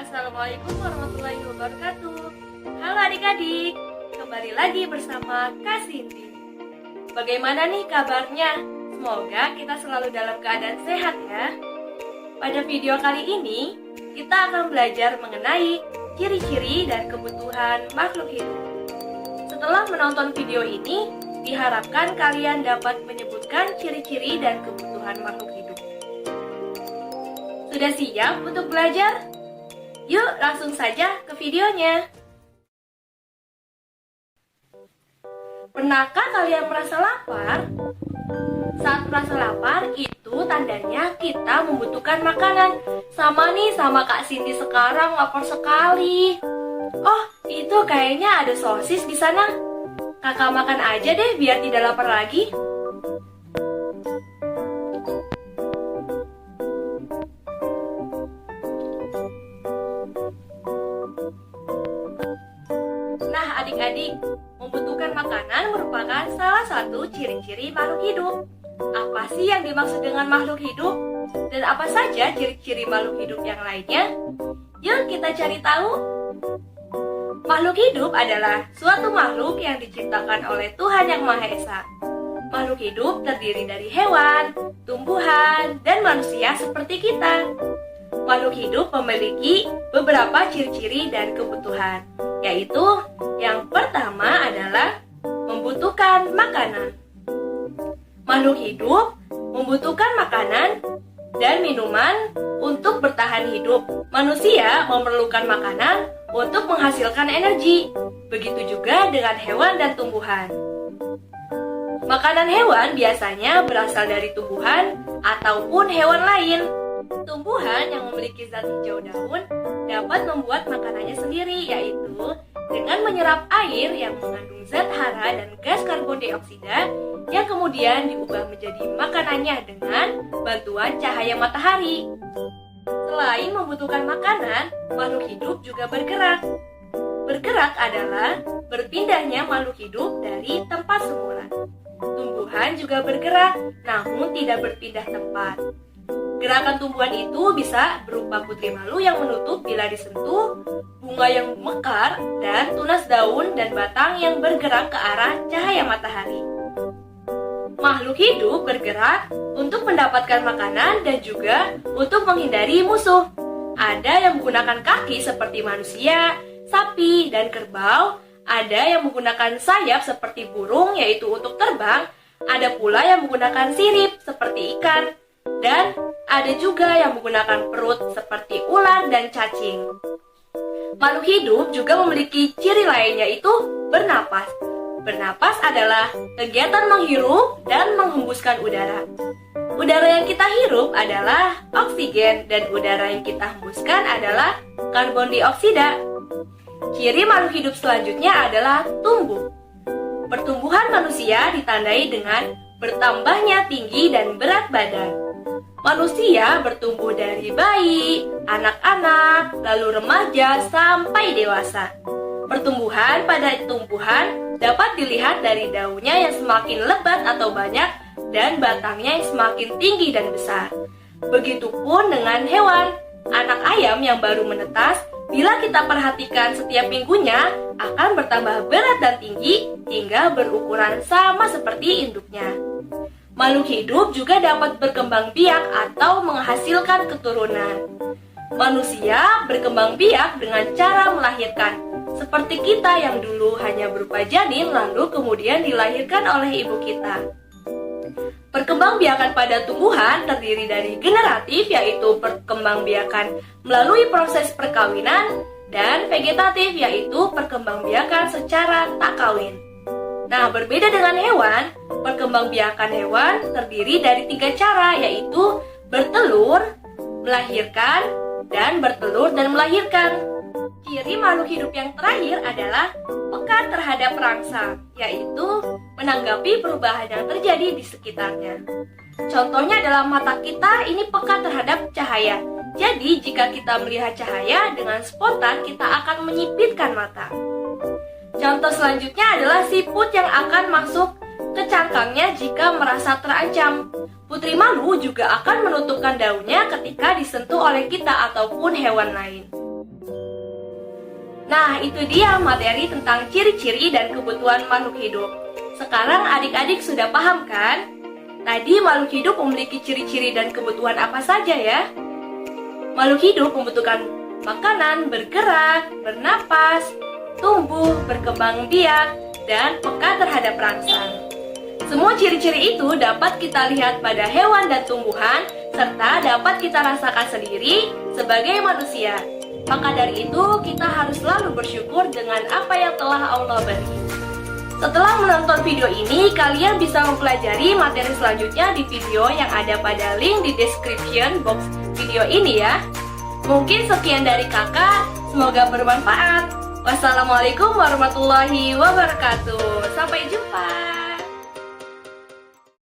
Assalamualaikum warahmatullahi wabarakatuh. Halo adik-adik, kembali lagi bersama Kak Cindy. Bagaimana nih kabarnya? Semoga kita selalu dalam keadaan sehat ya. Pada video kali ini, kita akan belajar mengenai ciri-ciri dan kebutuhan makhluk hidup. Setelah menonton video ini, diharapkan kalian dapat menyebutkan ciri-ciri dan kebutuhan makhluk hidup. Sudah siap untuk belajar? Yuk langsung saja ke videonya. Pernahkah kalian merasa lapar? Saat merasa lapar, itu tandanya kita membutuhkan makanan. Sama nih sama Kak Cindy sekarang lapar sekali. Oh, itu kayaknya ada sosis di sana. Kakak makan aja deh biar tidak lapar lagi. Nah, adik-adik, membutuhkan makanan merupakan salah satu ciri-ciri makhluk hidup. Apa sih yang dimaksud dengan makhluk hidup? Dan apa saja ciri-ciri makhluk hidup yang lainnya? Yuk kita cari tahu. Makhluk hidup adalah suatu makhluk yang diciptakan oleh Tuhan Yang Maha Esa. Makhluk hidup terdiri dari hewan, tumbuhan, dan manusia seperti kita. Makhluk hidup memiliki beberapa ciri-ciri dan kebutuhan, yaitu yang pertama adalah membutuhkan makanan. Makhluk hidup membutuhkan makanan dan minuman untuk bertahan hidup. Manusia memerlukan makanan untuk menghasilkan energi. Begitu juga dengan hewan dan tumbuhan. Makanan hewan biasanya berasal dari tumbuhan ataupun hewan lain. Tumbuhan yang memiliki zat hijau daun dapat membuat makanannya sendiri, yaitu dengan menyerap air yang mengandung zat hara dan gas karbon dioksida yang kemudian diubah menjadi makanannya dengan bantuan cahaya matahari. Selain membutuhkan makanan, makhluk hidup juga bergerak. Bergerak adalah berpindahnya makhluk hidup dari tempat semula. Tumbuhan juga bergerak, namun tidak berpindah tempat. Gerakan tumbuhan itu bisa berupa putri malu yang menutup bila disentuh, bunga yang mekar, dan tunas daun dan batang yang bergerak ke arah cahaya matahari. Makhluk hidup bergerak untuk mendapatkan makanan dan juga untuk menghindari musuh. Ada yang menggunakan kaki seperti manusia, sapi, dan kerbau. Ada yang menggunakan sayap seperti burung, yaitu untuk terbang. Ada pula yang menggunakan sirip seperti ikan. Dan ada juga yang menggunakan perut seperti ular dan cacing. Makhluk hidup juga memiliki ciri lainnya, yaitu bernapas. Bernapas adalah kegiatan menghirup dan menghembuskan udara. Udara yang kita hirup adalah oksigen dan udara yang kita hembuskan adalah karbon dioksida. Ciri makhluk hidup selanjutnya adalah tumbuh. Pertumbuhan manusia ditandai dengan bertambahnya tinggi dan berat badan. Manusia bertumbuh dari bayi, anak-anak, lalu remaja sampai dewasa. Pertumbuhan pada tumbuhan dapat dilihat dari daunnya yang semakin lebat atau banyak dan batangnya yang semakin tinggi dan besar. Begitupun dengan hewan. Anak ayam yang baru menetas, bila kita perhatikan setiap minggunya, akan bertambah berat dan tinggi hingga berukuran sama seperti induknya. Makhluk hidup juga dapat berkembang biak atau menghasilkan keturunan. Manusia berkembang biak dengan cara melahirkan, seperti kita yang dulu hanya berupa janin lalu kemudian dilahirkan oleh ibu kita. Perkembangbiakan pada tumbuhan terdiri dari generatif, yaitu perkembangbiakan melalui proses perkawinan, dan vegetatif, yaitu perkembangbiakan secara tak kawin. Nah, berbeda dengan hewan, perkembangbiakan hewan terdiri dari 3 cara, yaitu bertelur, melahirkan, dan bertelur dan melahirkan. Ciri makhluk hidup yang terakhir adalah peka terhadap rangsang, yaitu menanggapi perubahan yang terjadi di sekitarnya. Contohnya dalam mata kita ini peka terhadap cahaya. Jadi jika kita melihat cahaya dengan spontan, kita akan menyipitkan mata. Contoh selanjutnya adalah siput yang akan masuk ke cangkangnya jika merasa terancam. Putri malu juga akan menutupkan daunnya ketika disentuh oleh kita ataupun hewan lain. Nah, itu dia materi tentang ciri-ciri dan kebutuhan makhluk hidup. Sekarang adik-adik sudah paham kan? Tadi makhluk hidup memiliki ciri-ciri dan kebutuhan apa saja ya? Makhluk hidup membutuhkan makanan, bergerak, bernapas, tumbuh, berkembang biak, dan peka terhadap rangsang. Semua ciri-ciri itu dapat kita lihat pada hewan dan tumbuhan, serta dapat kita rasakan sendiri sebagai manusia. Maka dari itu, kita harus selalu bersyukur dengan apa yang telah Allah beri. Setelah menonton video ini, kalian bisa mempelajari materi selanjutnya di video yang ada pada link di description box video ini ya. Mungkin sekian dari kakak, semoga bermanfaat. Wassalamualaikum warahmatullahi wabarakatuh.